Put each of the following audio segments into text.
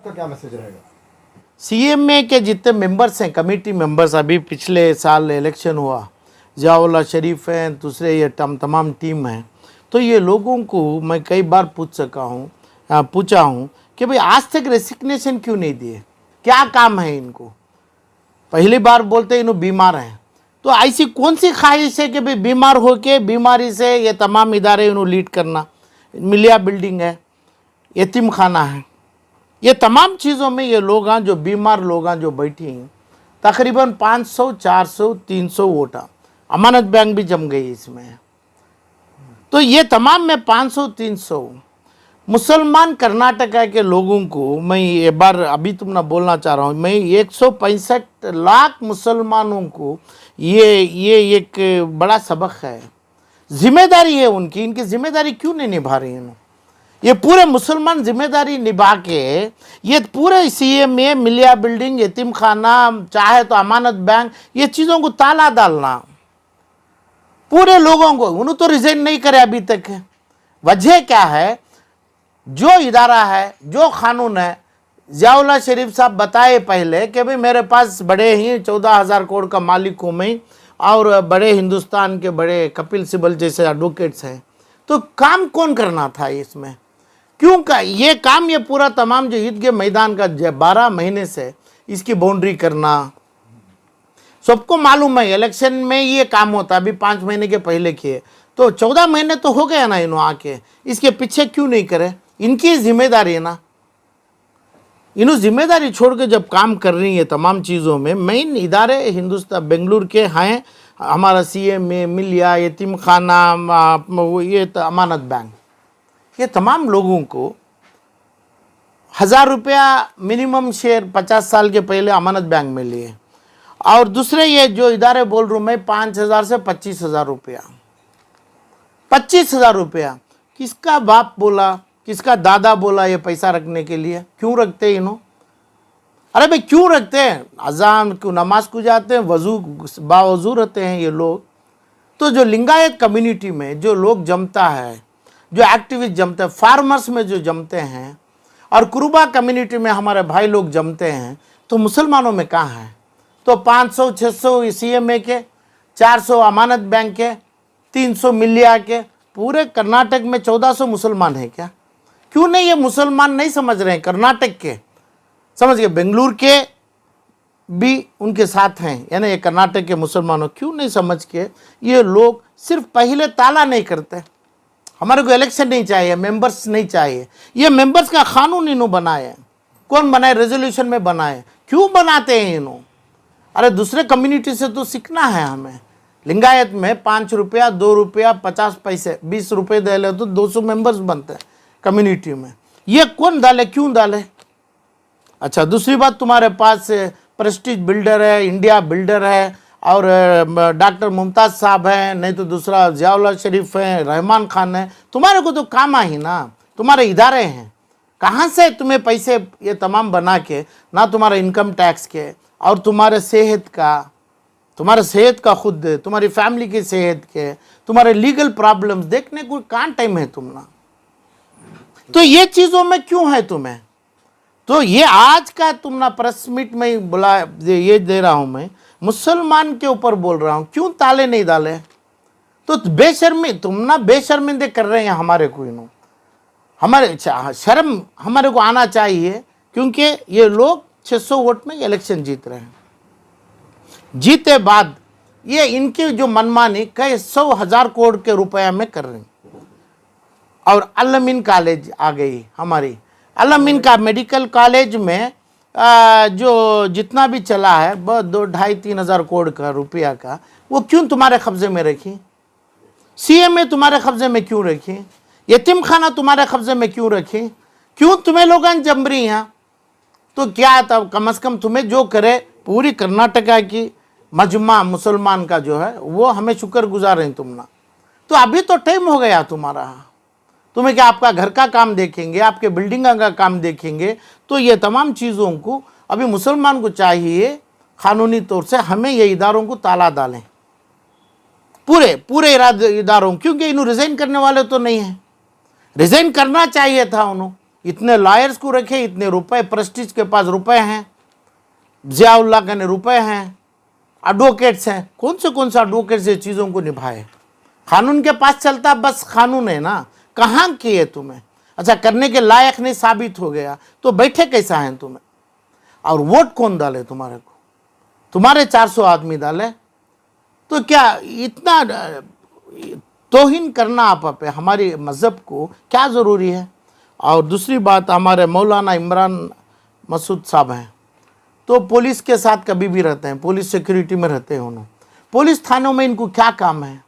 आपका क्या मैसेज रहेगा? सीएमए के जितने मेंबर्स हैं, कमेटी मेंबर्स, अभी पिछले साल इलेक्शन हुआ, जियाउल्लाह शरीफ हैं, दूसरे ये तमाम टीम है, तो ये लोगों को मैं कई बार पूछा हूँ कि भाई आज तक रेसिग्नेशन क्यों नहीं दिए, क्या काम है इनको। पहली बार बोलते इन्हों बीमार हैं, तो ऐसी कौन सी ख्वाहिश है कि भाई बीमार होके बीमारी से ये तमाम इदारे इन्हों लीड करना। मिलिया बिल्डिंग है, यतीम खाना है, ये तमाम चीज़ों में ये लोग हैं जो बीमार लोग हैं जो बैठी हैं, तकरीबन 500, 400, 300 वोट। अमानत बैंक भी जम गई इसमें। तो ये तमाम में 500, 300 मुसलमान कर्नाटका के लोगों को मैं ये बार अभी तुमने बोलना चाह रहा हूँ, मैं 165 लाख मुसलमानों को ये एक बड़ा सबक है, जिम्मेदारी है उनकी। इनकी जिम्मेदारी क्यों नहीं निभा रही हैं? ये पूरे मुसलमान जिम्मेदारी निभा के ये पूरे सीएमए, मिलिया बिल्डिंग, यतीम खाना, चाहे तो अमानत बैंक, ये चीज़ों को ताला डालना पूरे लोगों को। उन्होंने तो रिजाइन नहीं करे अभी तक। वजह क्या है? जो इदारा है, जो कानून है, जियाउल्लाह शरीफ साहब बताए पहले कि भाई मेरे पास बड़े ही 14,000 करोड़ का मालिक हूँ मैं, और बड़े हिंदुस्तान के बड़े कपिल सिब्बल जैसे एडवोकेट्स हैं। तो काम कौन करना था इसमें? क्यों का ये काम, ये पूरा तमाम जो ईद के मैदान का 12 महीने से इसकी बाउंड्री करना, सबको मालूम है इलेक्शन में ये काम होता। अभी 5 महीने के पहले किए तो 14 महीने तो हो गया ना इन्हों आके, इसके पीछे क्यों नहीं करे? इनकी जिम्मेदारी है ना। इन्हों जिम्मेदारी छोड़ के जब काम कर रही है तमाम चीज़ों में, मेन इदारे हिंदुस्तान बेंगलुरु के हैं, हमारा सीएमए, मिलिया, यतीम खाना, ये अमानत बैंक, ये तमाम लोगों को 1000 रुपया मिनिमम शेयर 50 साल के पहले अमानत बैंक में लिए। और दूसरे ये जो इदारे बोल रहा हूँ मैं, 5,000 से 25,000 रुपया, 25,000 रुपया किसका बाप बोला, किसका दादा बोला ये पैसा रखने के लिए? क्यों रखते इन्हों? अरे भाई क्यों रखते हैं? अजान क्यों, नमाज को जाते हैं, वजू बावजू रहते हैं ये लोग। तो जो लिंगायत कम्युनिटी में जो लोग जमता है, जो एक्टिविस्ट जमते हैं, फार्मर्स में जो जमते हैं, और कुरुबा कम्युनिटी में हमारे भाई लोग जमते हैं, तो मुसलमानों में कहाँ है? तो 500, 600 सीएमए के, 400 अमानत बैंक के, 300 मिलिया के, पूरे कर्नाटक में 1400 मुसलमान हैं क्या? क्यों नहीं ये मुसलमान नहीं समझ रहे हैं? कर्नाटक के समझ गए, बेंगलुरु के भी उनके साथ हैं, यानी ये कर्नाटक के मुसलमानों क्यों नहीं समझ के ये लोग सिर्फ पहले ताला नहीं करते। हमारे को इलेक्शन नहीं चाहिए, मेंबर्स नहीं चाहिए। ये मेंबर्स का कानून इन्हों बनाए, कौन बनाए? रेजोल्यूशन में बनाए। क्यों बनाते हैं इन्हों? अरे दूसरे कम्युनिटी से तो सीखना है हमें। लिंगायत में 5 रुपया, 2 रुपया, 50 पैसे, 20 रुपये दे ले तो 200 मेंबर्स बनते हैं कम्युनिटी में। ये कौन डाले, क्यों डाले? अच्छा, दूसरी बात, तुम्हारे पास प्रेस्टीज बिल्डर है, इंडिया बिल्डर है, और डॉक्टर मुमताज़ साहब हैं, नहीं तो दूसरा जियाउल्लाह शरीफ हैं, रहमान खान है। तुम्हारे को तो काम ही ना, तुम्हारे इदारे हैं। कहाँ से तुम्हें पैसे ये तमाम बना के, ना तुम्हारा इनकम टैक्स के, और तुम्हारे सेहत का खुद, तुम्हारी फैमिली की सेहत के, तुम्हारे लीगल प्रॉब्लम्स देखने को कहाँ टाइम है तुम ना? तो ये चीज़ों में क्यों है तुम्हें? तो ये आज का तुम ना प्रेस मीट में बुला ये दे रहा हूँ मैं, मुसलमान के ऊपर बोल रहा हूँ, क्यों ताले नहीं डाले? तो बेशर्मी, तुम ना बेशर्मिंदे कर रहे हैं हमारे को। इन्हों हमारे शर्म हमारे को आना चाहिए, क्योंकि ये लोग 600 वोट में इलेक्शन जीत रहे हैं। जीते बाद ये इनकी जो मनमानी कई 100,000 करोड़ के रुपया में कर रहे हैं। और अल-अमीन कॉलेज आ गई हमारी, अल-अमीन का मेडिकल कॉलेज में जो जितना भी चला है 2, 2.5, 3,000 करोड़ का रुपया का, वो क्यों तुम्हारे कब्जे में रखी? सीएमए तुम्हारे कब्जे में क्यों रखी? यतीम खाना तुम्हारे कब्जे में क्यों रखी? क्यों तुम्हें लोग जम रही हैं? तो क्या था, कम से कम तुम्हें जो करे, पूरी कर्नाटका की मजमा मुसलमान का जो है वो हमें शुक्रगुजार हैं तुम ना। तो अभी तो टाइम हो गया तुम्हारा, तुम्हें क्या आपका घर का काम देखेंगे, आपके बिल्डिंग का काम देखेंगे? तो ये तमाम चीज़ों को अभी मुसलमान को चाहिए कानूनी तौर से हमें ये इदारों को ताला डालें, पूरे इदारों, क्योंकि इन्हों रिज़ाइन करने वाले तो नहीं है। रिज़ाइन करना चाहिए था उन्होंने, इतने लॉयर्स को रखे, इतने रुपए, प्रेस्टीज के पास रुपए हैं, जियाउल्लाह के रुपए हैं, एडवोकेट्स हैं, कौन से एडवोकेट्स ये चीज़ों को निभाए? कानून के पास चलता, बस कानून है ना, कहाँ किए तुम्हें? अच्छा, करने के लायक नहीं साबित हो गया तो बैठे कैसा है तुम्हें? और वोट कौन डाले तुम्हारे को? तुम्हारे 400 आदमी डाले, तो क्या इतना तौहीन करना आप पे हमारे मज़हब को क्या ज़रूरी है? और दूसरी बात, हमारे मौलाना इमरान मसूद साहब हैं, तो पुलिस के साथ कभी भी रहते हैं, पुलिस सिक्योरिटी में रहते हैं उन्होंने, पुलिस थानों में इनको क्या काम है?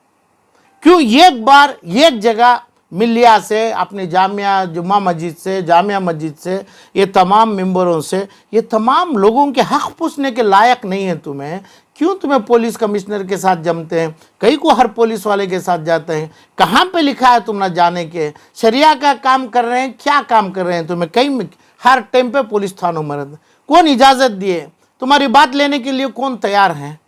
क्यों एक बार एक जगह मिलिया से, अपनी जामिया जुम्मा मस्जिद से, जामिया मस्जिद से, ये तमाम मेंबरों से, ये तमाम लोगों के हक़ पूछने के लायक नहीं है तुम्हें? क्यों तुम्हें पुलिस कमिश्नर के साथ जमते हैं? कई को हर पुलिस वाले के साथ जाते हैं। कहाँ पे लिखा है तुम ना जाने के? शरिया का काम कर रहे हैं, क्या काम कर रहे हैं तुम्हें? कहीं हर टाइम पे पुलिस थानों में रहते, कौन इजाज़त दिए? तुम्हारी बात लेने के लिए कौन तैयार है?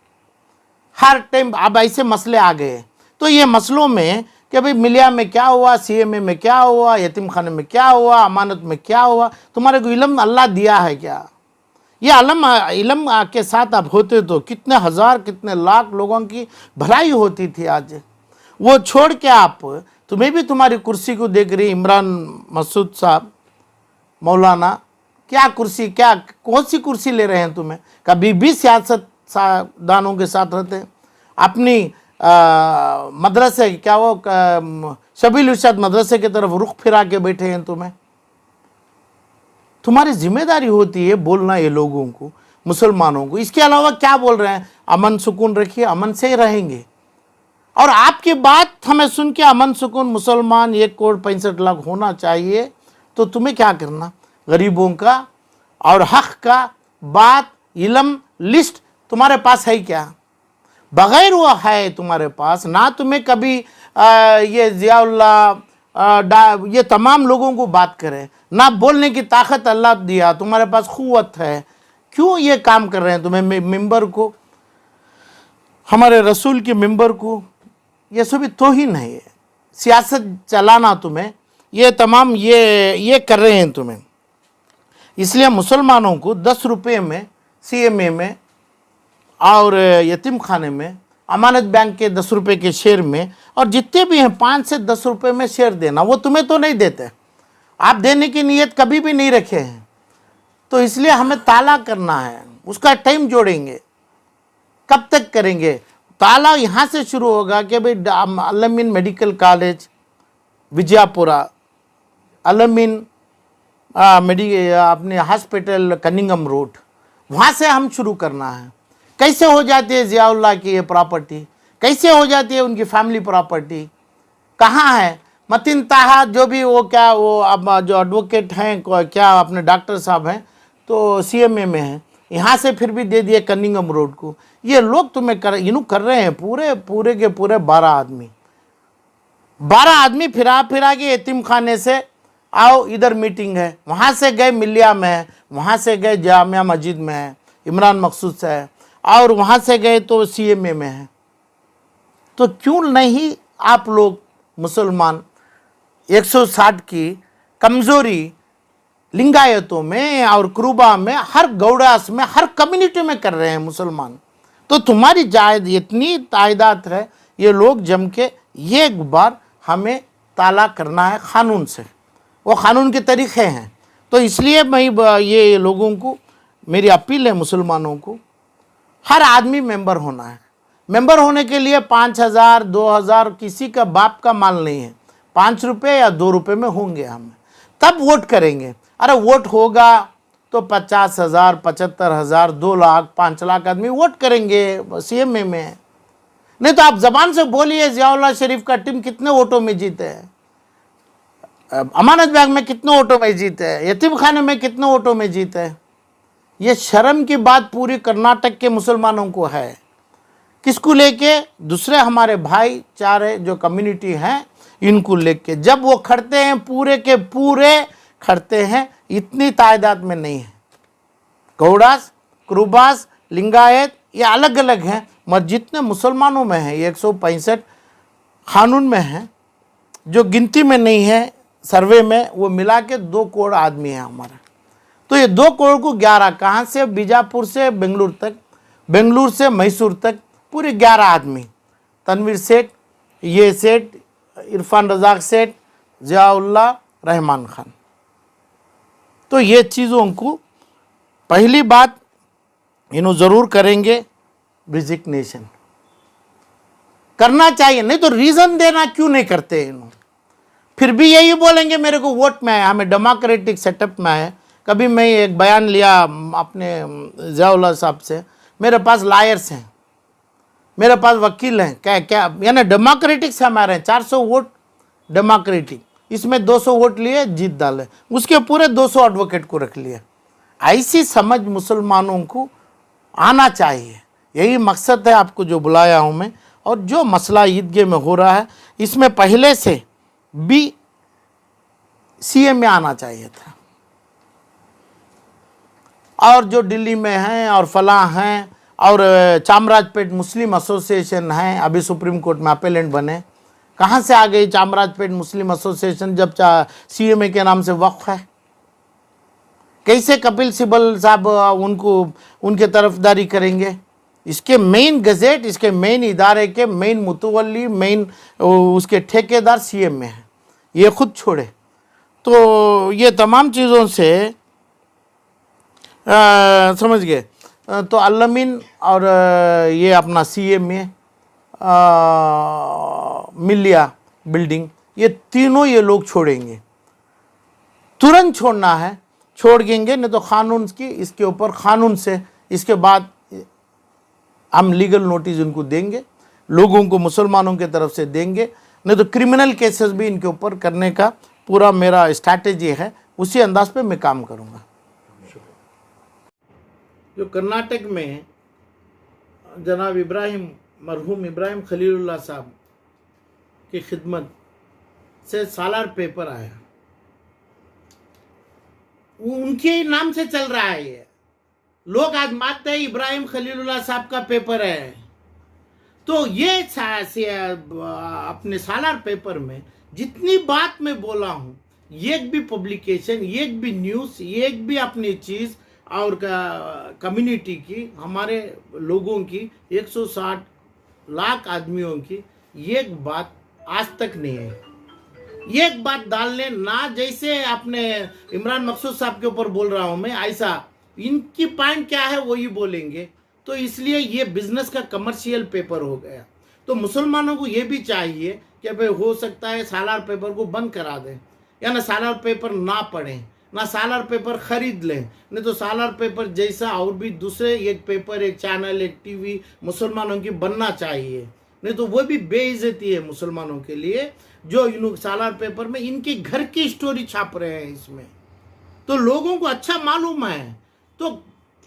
हर टाइम अब ऐसे मसले आ गए, तो ये मसलों में कि भाई मिलिया में क्या हुआ, सीएमए में क्या हुआ, यतीम खाने में क्या हुआ, अमानत में क्या हुआ, तुम्हारे को इल्म अल्लाह दिया है क्या? ये इल्म के साथ आप होते तो कितने हज़ार, कितने लाख लोगों की भलाई होती थी। आज वो छोड़ के आप, तुम्हें भी तुम्हारी कुर्सी को देख रही इमरान मसूद साहब मौलाना, क्या कुर्सी, क्या कौन सी कुर्सी ले रहे हैं तुम्हें? कभी भी सियासत दानों के साथ रहते हैं, अपनी मदरसे, क्या वो शबील इरशाद मदरसे की तरफ रुख फिरा के बैठे हैं तुम्हें? तुम्हारी जिम्मेदारी होती है बोलना ये लोगों को, मुसलमानों को। इसके अलावा क्या बोल रहे हैं? अमन सुकून रखिए, अमन से ही रहेंगे। और आपकी बात हमें सुन के अमन सुकून मुसलमान 1,65,00,000 होना चाहिए, तो तुम्हें क्या करना? गरीबों का और हक का बात, इल्म, लिस्ट तुम्हारे पास है क्या? बगैर वो है तुम्हारे पास ना, तुम्हें कभी ये जियाउल्लाह ये तमाम लोगों को बात करें ना, बोलने की ताकत अल्लाह दिया, तुम्हारे पास क़ुव्वत है, क्यों ये काम कर रहे हैं? तुम्हें मिंबर को, हमारे रसूल के मिंबर को, ये सभी तौहीन है। ये सियासत चलाना तुम्हें, ये तमाम ये कर रहे हैं तुम्हें। इसलिए मुसलमानों को 10 रुपये में सीएमए में और यतीम खाने में, अमानत बैंक के 10 रुपये के शेयर में, और जितने भी हैं 5 से 10 रुपये में शेयर देना, वो तुम्हें तो नहीं देते, आप देने की नीयत कभी भी नहीं रखे हैं। तो इसलिए हमें ताला करना है, उसका टाइम जोड़ेंगे। कब तक करेंगे? ताला यहाँ से शुरू होगा कि भाई अलमीन मेडिकल कॉलेज विजयपुरा, अलमीन अपने हॉस्पिटल कनिंगम रोड, वहाँ से हम शुरू करना है। कैसे हो जाती है जियाउल्लाह की ये प्रॉपर्टी? कैसे हो जाती है उनकी फैमिली प्रॉपर्टी? कहाँ है? मतिन ताहा जो भी वो क्या वो अब जो एडवोकेट हैं, क्या अपने डॉक्टर साहब हैं, तो सीएमए में हैं, यहाँ से फिर भी दे दिए कनिंगम रोड को। ये लोग तुम्हें कर रहे हैं, पूरे के पूरे 12 आदमी फिरा के यतीम खाने से आओ, इधर मीटिंग है, वहाँ से गए मिलिया में है, वहाँ से गए जामिया मस्जिद में है, इमरान मकसूद से है, और वहाँ से गए तो सीएमए में है। तो क्यों नहीं आप लोग मुसलमान 160 की कमज़ोरी लिंगायतों में और क्रूबा में, हर गौड़ास में, हर कम्युनिटी में कर रहे हैं मुसलमान? तो तुम्हारी जायद इतनी तादाद है, ये लोग जम के एक बार हमें ताला करना है कानून से, वो कानून के तरीक़े हैं। तो इसलिए मैं ये लोगों को मेरी अपील है, मुसलमानों को, हर आदमी मेंबर होना है। मेंबर होने के लिए 5,000 2,000 किसी का बाप का माल नहीं है, 5 रुपये या 2 रुपये में होंगे हम, तब वोट करेंगे। अरे वोट होगा तो 50,000 75,000 2 लाख 5 लाख आदमी वोट करेंगे सीएमए में। नहीं तो आप जबान से बोलिए जियाउल्लाह शरीफ का टीम कितने वोटों में जीते हैं, अमानत बैंक में कितने वोटों में जीते हैं, यतीम खाने में कितने वोटों में जीते हैं। ये शर्म की बात पूरी कर्नाटक के मुसलमानों को है। किसको लेके? दूसरे हमारे भाईचारे जो कम्युनिटी हैं, इनको लेके जब वो खड़ते हैं, पूरे के पूरे खड़ते हैं, इतनी तादाद में नहीं है। गौड़ास, क्रूबास, लिंगायत ये अलग अलग हैं, मगर जितने मुसलमानों में हैं 165 कानून में हैं, जो गिनती में नहीं है, सर्वे में वो मिला के 2 करोड़ आदमी है हमारा। तो ये 2 करोड़ को 11 कहाँ से, बीजापुर से बेंगलुरु तक, बेंगलुरु से मैसूर तक, पूरे 11 आदमी, तनवीर सेठ, ये सेठ, इरफान रजाक सेठ, जियाउल्लाह, रहमान खान। तो ये चीज़ों को पहली बात इन्हों ज़रूर करेंगे, रिजिग्नेशन करना चाहिए, नहीं तो रीज़न देना क्यों नहीं करते इन्हों। फिर भी यही बोलेंगे मेरे को वोट में आया, हमें डेमोक्रेटिक सेटअप में आया। कभी मैं एक बयान लिया अपने जियाउल्लाह साहब से, मेरे पास लायर्स हैं, मेरे पास वकील हैं, क्या क्या यानी डेमोक्रेटिक से हमारे 400 वोट डेमोक्रेटिक, इसमें 200 वोट लिए जीत डाले, उसके पूरे 200 एडवोकेट को रख लिया। ऐसी समझ मुसलमानों को आना चाहिए, यही मकसद है आपको जो बुलाया हूँ मैं। और जो मसला ईदगाह में हो रहा है, इसमें पहले से भी सीएम में आना चाहिए था, और जो दिल्ली में हैं और फलां हैं, और चामराजपेट मुस्लिम एसोसिएशन है, अभी सुप्रीम कोर्ट में अपेलेंट बने। कहाँ से आ गई चामराजपेट मुस्लिम एसोसिएशन जब सीएमए के नाम से वक्फ है? कैसे कपिल सिब्बल साहब उनको उनके तरफदारी करेंगे? इसके मेन गजेट, इसके मेन इदारे के मेन मुतवल्ली, मेन उसके ठेकेदार सीएम में है, ये खुद छोड़े। तो ये तमाम चीज़ों से समझ गए। तो अल्लमीन और ये अपना सीएम में मिलिया बिल्डिंग, ये तीनों ये लोग छोड़ेंगे, तुरंत छोड़ना है, छोड़ देंगे, नहीं तो कानून की इसके ऊपर कानून से इसके बाद हम लीगल नोटिस इनको देंगे, लोगों को मुसलमानों की तरफ से देंगे, नहीं तो क्रिमिनल केसेस भी इनके ऊपर करने का पूरा मेरा स्ट्रैटेजी है, उसी अंदाज पे मैं काम करूँगा। जो कर्नाटक में जनाब इब्राहिम, मरहूम इब्राहिम खलीलुल्लाह साहब की खिदमत से सालार पेपर आया, उनके नाम से चल रहा है ये, लोग आज मानते हैं इब्राहिम खलीलुल्लाह साहब का पेपर है। तो ये अपने सालार पेपर में जितनी बात मैं बोला हूँ, एक भी पब्लिकेशन, एक भी न्यूज़, एक भी अपनी चीज़ और कम्युनिटी की, हमारे लोगों की 160 लाख आदमियों की एक बात आज तक नहीं है। एक बात डालने ना, जैसे अपने इमरान मकसूद साहब के ऊपर बोल रहा हूं मैं, ऐसा इनकी पॉइंट क्या है वही बोलेंगे। तो इसलिए ये बिजनेस का कमर्शियल पेपर हो गया। तो मुसलमानों को ये भी चाहिए कि भाई हो सकता है सालार पेपर को बंद करा दें, या ना सालार पेपर ना पढ़ें, ना सालार पेपर खरीद लें, नहीं तो सालार पेपर जैसा और भी दूसरे एक पेपर, एक चैनल, एक टीवी मुसलमानों की बनना चाहिए, नहीं तो वो भी बेइज्जती है मुसलमानों के लिए, जो इन सालार पेपर में इनके घर की स्टोरी छाप रहे हैं इसमें। तो लोगों को अच्छा मालूम है। तो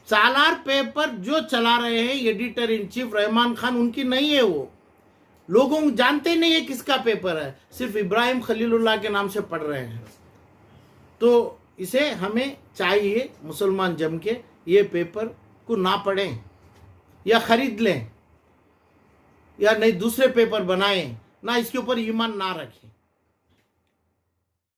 सालार पेपर जो चला रहे हैं editor in chief Rahman Khan, उनकी नहीं है, वो लोगों को जानते नहीं है किसका पेपर है, सिर्फ इब्राहिम खलीलुल्लाह के नाम से पढ़ रहे हैं। तो इसे हमें चाहिए मुसलमान जम के ये पेपर को ना पढ़ें, या खरीद लें, या नहीं दूसरे पेपर बनाएं, ना इसके ऊपर ईमान ना रखें।